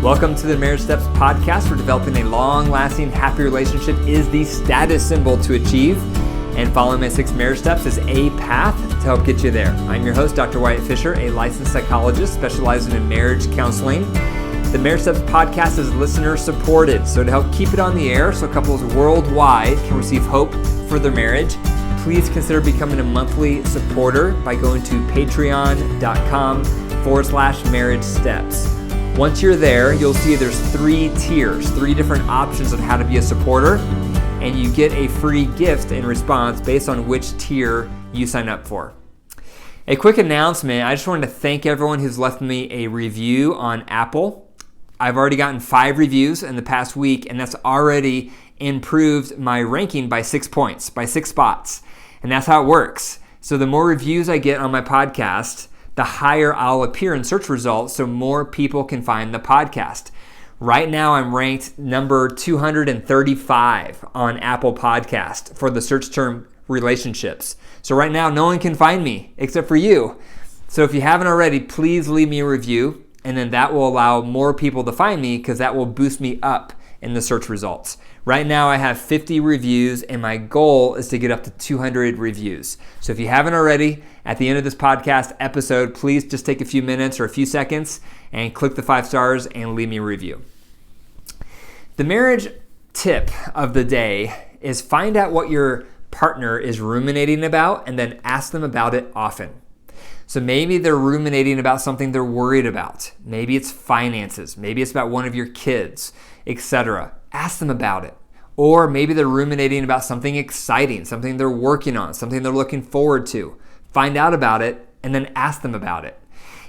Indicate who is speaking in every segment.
Speaker 1: Welcome to the Marriage Steps podcast, where developing a long-lasting, happy relationship is the status symbol to achieve. And following my 6 marriage steps is a path to help get you there. I'm your host, Dr. Wyatt Fisher, a licensed psychologist specializing in marriage counseling. The Marriage Steps podcast is listener-supported, so to help keep it on the air so couples worldwide can receive hope for their marriage, please consider becoming a monthly supporter by going to patreon.com/marriage steps. Once you're there, you'll see there's 3 tiers, 3 different options on how to be a supporter, and you get a free gift in response based on which tier you sign up for. A quick announcement, I just wanted to thank everyone who's left me a review on Apple. I've already gotten 5 reviews in the past week, and that's already improved my ranking by 6 points, by 6 spots. And that's how it works. So the more reviews I get on my podcast, the higher I'll appear in search results so more people can find the podcast. Right now, I'm ranked number 235 on Apple Podcast for the search term relationships. So right now, no one can find me except for you. So if you haven't already, please leave me a review, and then that will allow more people to find me because that will boost me up in the search results. Right now, I have 50 reviews, and my goal is to get up to 200 reviews. So if you haven't already, at the end of this podcast episode, please just take a few minutes or a few seconds and click the 5 stars and leave me a review. The marriage tip of the day is find out what your partner is ruminating about and then ask them about it often. So maybe they're ruminating about something they're worried about. Maybe it's finances. Maybe it's about one of your kids, etc. Ask them about it. Or maybe they're ruminating about something exciting, something they're working on, something they're looking forward to. Find out about it and then ask them about it.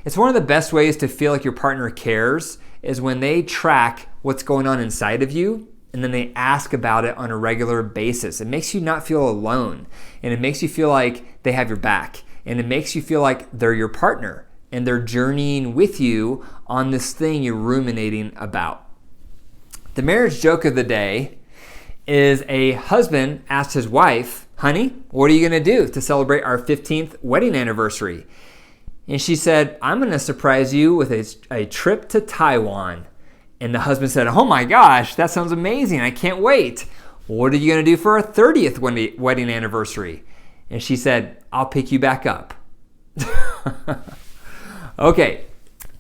Speaker 1: It's one of the best ways to feel like your partner cares is when they track what's going on inside of you and then they ask about it on a regular basis. It makes you not feel alone, and it makes you feel like they have your back, and it makes you feel like they're your partner and they're journeying with you on this thing you're ruminating about. The marriage joke of the day is a husband asked his wife, "Honey, what are you going to do to celebrate our 15th wedding anniversary?" And she said, "I'm going to surprise you with a trip to Taiwan." And the husband said, "Oh my gosh, that sounds amazing. I can't wait. What are you going to do for our 30th wedding anniversary?" And she said, "I'll pick you back up." Okay,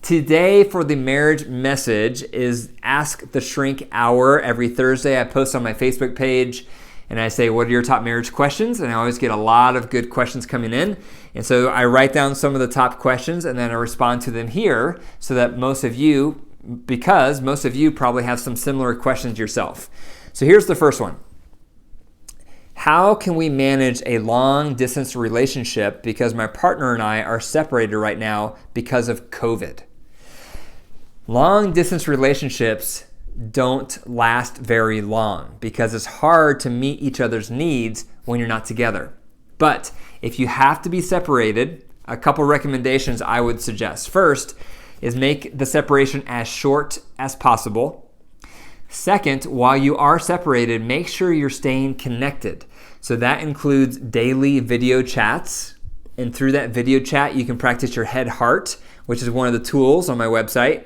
Speaker 1: today for the marriage message is Ask the Shrink Hour. Every Thursday I post on my Facebook page and I say, what are your top marriage questions? And I always get a lot of good questions coming in. And so I write down some of the top questions and then I respond to them here so that because most of you probably have some similar questions yourself. So here's the first one. How can we manage a long-distance relationship because my partner and I are separated right now because of COVID? Long-distance relationships don't last very long because it's hard to meet each other's needs when you're not together. But if you have to be separated, a couple recommendations I would suggest. First is make the separation as short as possible. Second, while you are separated, make sure you're staying connected. So that includes daily video chats. And through that video chat, you can practice your head-heart, which is one of the tools on my website.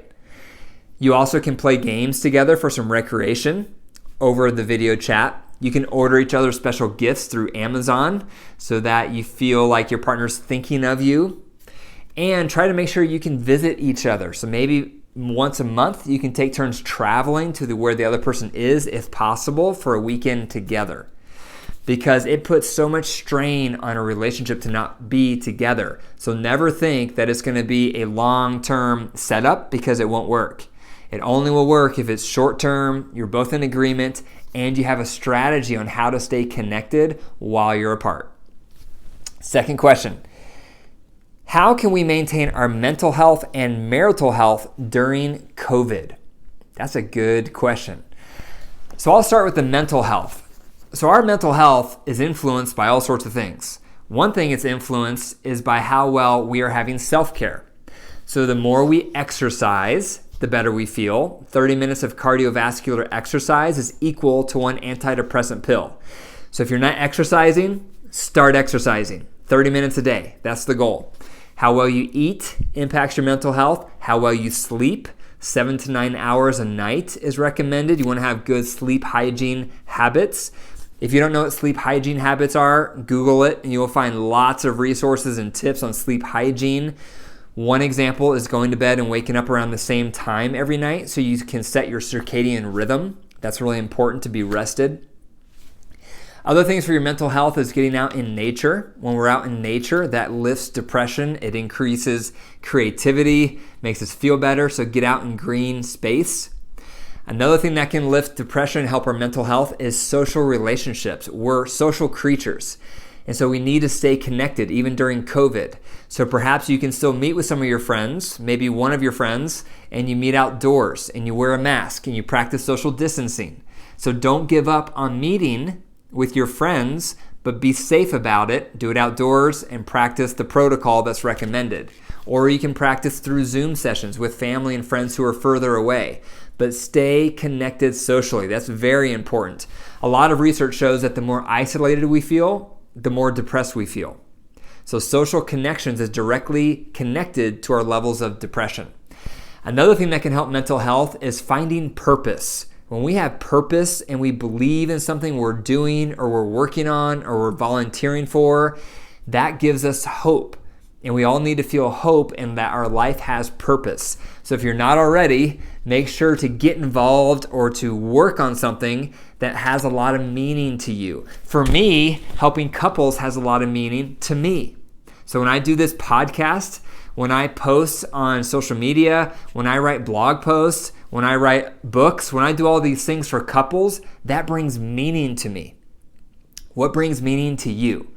Speaker 1: You also can play games together for some recreation over the video chat. You can order each other special gifts through Amazon so that you feel like your partner's thinking of you. And try to make sure you can visit each other. So maybe once a month, you can take turns traveling to where the other person is, if possible, for a weekend together. Because it puts so much strain on a relationship to not be together. So never think that it's going to be a long-term setup because it won't work. It only will work if it's short-term, you're both in agreement, and you have a strategy on how to stay connected while you're apart. Second question. How can we maintain our mental health and marital health during COVID? That's a good question. So I'll start with the mental health. So our mental health is influenced by all sorts of things. One thing it's influenced is by how well we are having self-care. So the more we exercise, the better we feel. 30 minutes of cardiovascular exercise is equal to 1 antidepressant pill. So if you're not exercising, start exercising. 30 minutes a day, that's the goal. How well you eat impacts your mental health. How well you sleep. 7 to 9 hours a night is recommended. You want to have good sleep hygiene habits. If you don't know what sleep hygiene habits are, Google it and you will find lots of resources and tips on sleep hygiene. One example is going to bed and waking up around the same time every night so you can set your circadian rhythm. That's really important to be rested. Other things for your mental health is getting out in nature. When we're out in nature, that lifts depression. It increases creativity, makes us feel better. So get out in green space. Another thing that can lift depression and help our mental health is social relationships. We're social creatures. And so we need to stay connected even during COVID. So perhaps you can still meet with some of your friends, maybe one of your friends, and you meet outdoors and you wear a mask and you practice social distancing. So don't give up on meeting with your friends, but be safe about it. Do it outdoors and practice the protocol that's recommended. Or you can practice through Zoom sessions with family and friends who are further away. But stay connected socially. That's very important. A lot of research shows that the more isolated we feel, the more depressed we feel. So social connections is directly connected to our levels of depression. Another thing that can help mental health is finding purpose. When we have purpose and we believe in something we're doing or we're working on or we're volunteering for, that gives us hope. And we all need to feel hope and that our life has purpose. So if you're not already, make sure to get involved or to work on something that has a lot of meaning to you. For me, helping couples has a lot of meaning to me. So when I do this podcast, when I post on social media, when I write blog posts, when I write books, when I do all these things for couples, that brings meaning to me. What brings meaning to you?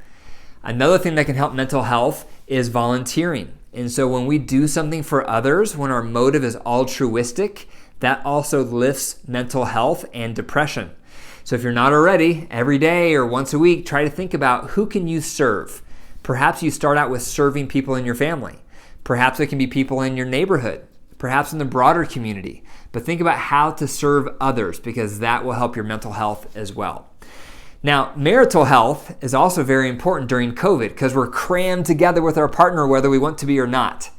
Speaker 1: Another thing that can help mental health is volunteering. And so when we do something for others, when our motive is altruistic, that also lifts mental health and depression. So if you're not already, every day or once a week, try to think about who can you serve. Perhaps you start out with serving people in your family. Perhaps it can be people in your neighborhood, perhaps in the broader community. But think about how to serve others because that will help your mental health as well. Now, marital health is also very important during COVID because we're crammed together with our partner whether we want to be or not.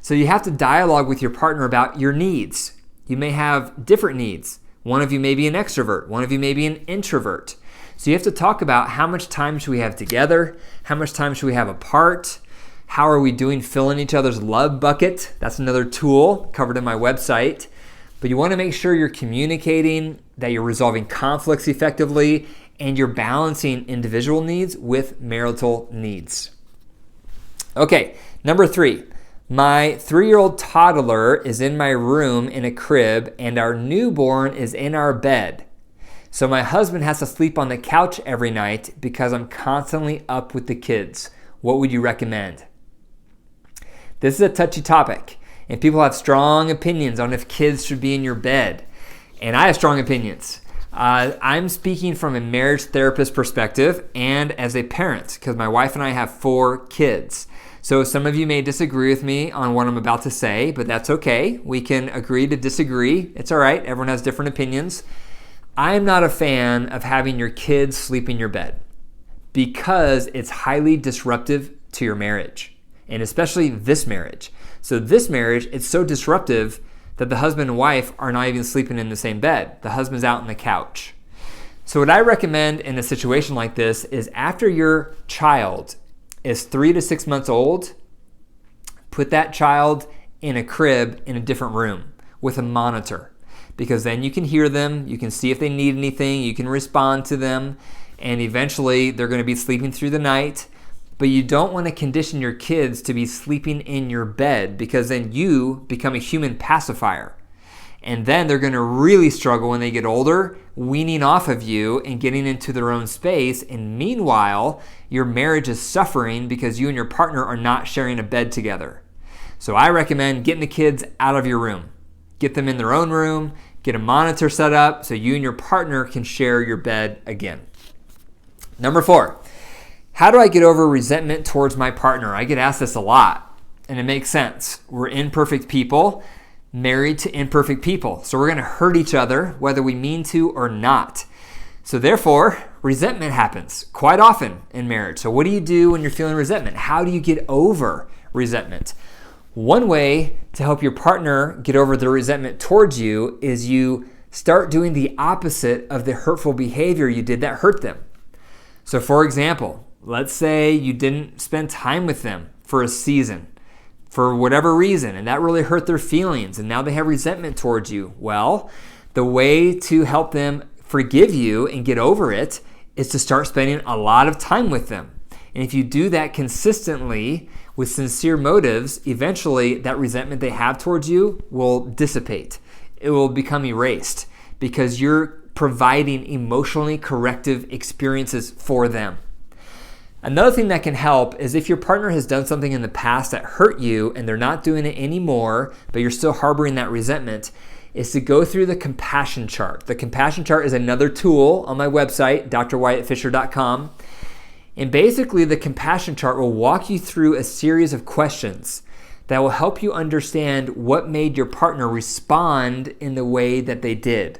Speaker 1: So you have to dialogue with your partner about your needs. You may have different needs. One of you may be an extrovert. One of you may be an introvert. So you have to talk about how much time should we have together? How much time should we have apart? How are we doing filling each other's love bucket? That's another tool covered in my website. But you want to make sure you're communicating, that you're resolving conflicts effectively, and you're balancing individual needs with marital needs. Okay, number 3. My 3-year-old toddler is in my room in a crib, and our newborn is in our bed. So my husband has to sleep on the couch every night because I'm constantly up with the kids. What would you recommend? This is a touchy topic, and people have strong opinions on if kids should be in your bed. And I have strong opinions. I'm speaking from a marriage therapist perspective and as a parent because my wife and I have 4 kids. So some of you may disagree with me on what I'm about to say, but that's okay. We can agree to disagree. It's all right. Everyone has different opinions. I'm not a fan of having your kids sleep in your bed because it's highly disruptive to your marriage, and especially this marriage. So this marriage, it's so disruptive that the husband and wife are not even sleeping in the same bed. The husband's out on the couch. So what I recommend in a situation like this is after your child is 3 to 6 months old, put that child in a crib in a different room with a monitor, because then you can hear them, you can see if they need anything, you can respond to them, and eventually they're going to be sleeping through the night. But you don't want to condition your kids to be sleeping in your bed because then you become a human pacifier. And then they're going to really struggle when they get older, weaning off of you and getting into their own space. And meanwhile, your marriage is suffering because you and your partner are not sharing a bed together. So I recommend getting the kids out of your room. Get them in their own room, get a monitor set up so you and your partner can share your bed again. Number 4. How do I get over resentment towards my partner? I get asked this a lot, and it makes sense. We're imperfect people, married to imperfect people. So we're going to hurt each other whether we mean to or not. So therefore, resentment happens quite often in marriage. So what do you do when you're feeling resentment? How do you get over resentment? One way to help your partner get over their resentment towards you is you start doing the opposite of the hurtful behavior you did that hurt them. So for example, let's say you didn't spend time with them for a season for whatever reason, and that really hurt their feelings, and now they have resentment towards you. Well, the way to help them forgive you and get over it is to start spending a lot of time with them. And if you do that consistently with sincere motives, eventually that resentment they have towards you will dissipate. It will become erased because you're providing emotionally corrective experiences for them. Another thing that can help is if your partner has done something in the past that hurt you and they're not doing it anymore, but you're still harboring that resentment, is to go through the compassion chart. The compassion chart is another tool on my website, drwyattfisher.com. And basically the compassion chart will walk you through a series of questions that will help you understand what made your partner respond in the way that they did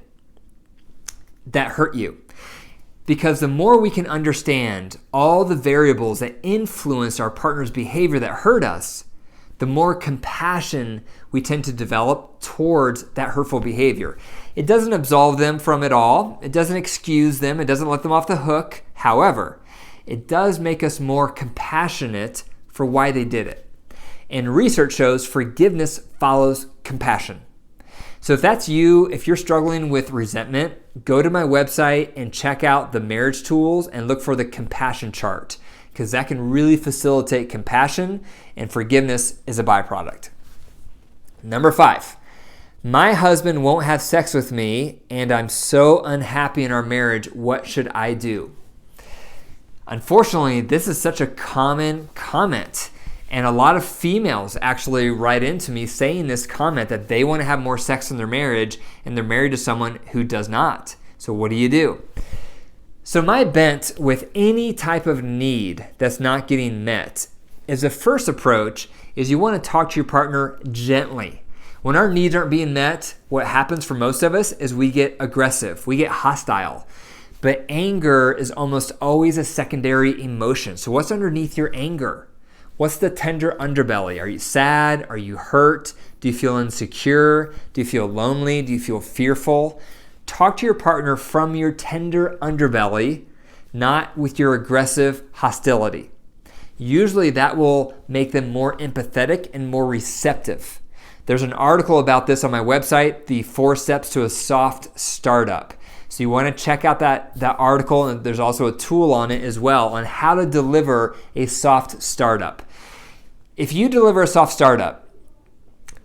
Speaker 1: that hurt you. Because the more we can understand all the variables that influence our partner's behavior that hurt us, the more compassion we tend to develop towards that hurtful behavior. It doesn't absolve them from it all. It doesn't excuse them. It doesn't let them off the hook. However, it does make us more compassionate for why they did it. And research shows forgiveness follows compassion. So if that's you, if you're struggling with resentment, go to my website and check out the marriage tools and look for the compassion chart, because that can really facilitate compassion, and forgiveness is a byproduct. Number 5, my husband won't have sex with me and I'm so unhappy in our marriage. What should I do? Unfortunately, this is such a common comment. And a lot of females actually write into me saying this comment that they want to have more sex in their marriage and they're married to someone who does not. So what do you do? So my bent with any type of need that's not getting met is the first approach is you want to talk to your partner gently. When our needs aren't being met, what happens for most of us is we get aggressive, we get hostile. But anger is almost always a secondary emotion. So what's underneath your anger? What's the tender underbelly? Are you sad? Are you hurt? Do you feel insecure? Do you feel lonely? Do you feel fearful? Talk to your partner from your tender underbelly, not with your aggressive hostility. Usually that will make them more empathetic and more receptive. There's an article about this on my website, The 4 Steps to a Soft Startup. So you want to check out that article, and there's also a tool on it as well on how to deliver a soft startup. If you deliver a soft startup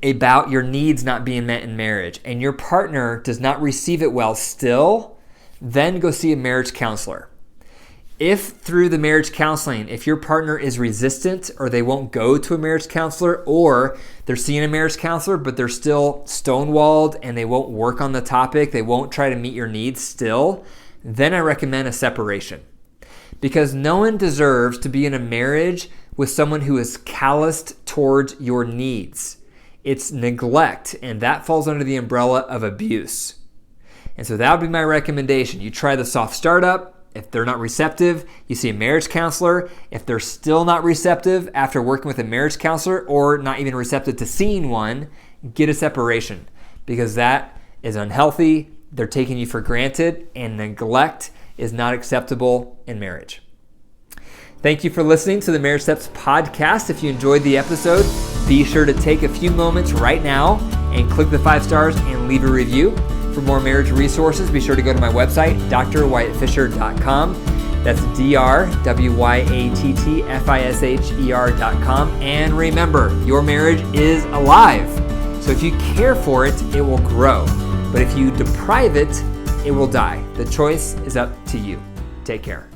Speaker 1: about your needs not being met in marriage and your partner does not receive it well still, then go see a marriage counselor. If through the marriage counseling, if your partner is resistant or they won't go to a marriage counselor, or they're seeing a marriage counselor but they're still stonewalled and they won't work on the topic, they won't try to meet your needs still, then I recommend a separation. Because no one deserves to be in a marriage with someone who is calloused towards your needs. It's neglect, and that falls under the umbrella of abuse. And so that would be my recommendation. You try the soft startup. If they're not receptive, you see a marriage counselor. If they're still not receptive after working with a marriage counselor or not even receptive to seeing one, get a separation, because that is unhealthy. They're taking you for granted, and neglect is not acceptable in marriage. Thank you for listening to the Marriage Steps podcast. If you enjoyed the episode, be sure to take a few moments right now and click the 5 stars and leave a review. For more marriage resources, be sure to go to my website, drwyattfisher.com. That's drwyattfisher.com. And remember, your marriage is alive. So if you care for it, it will grow. But if you deprive it, it will die. The choice is up to you. Take care.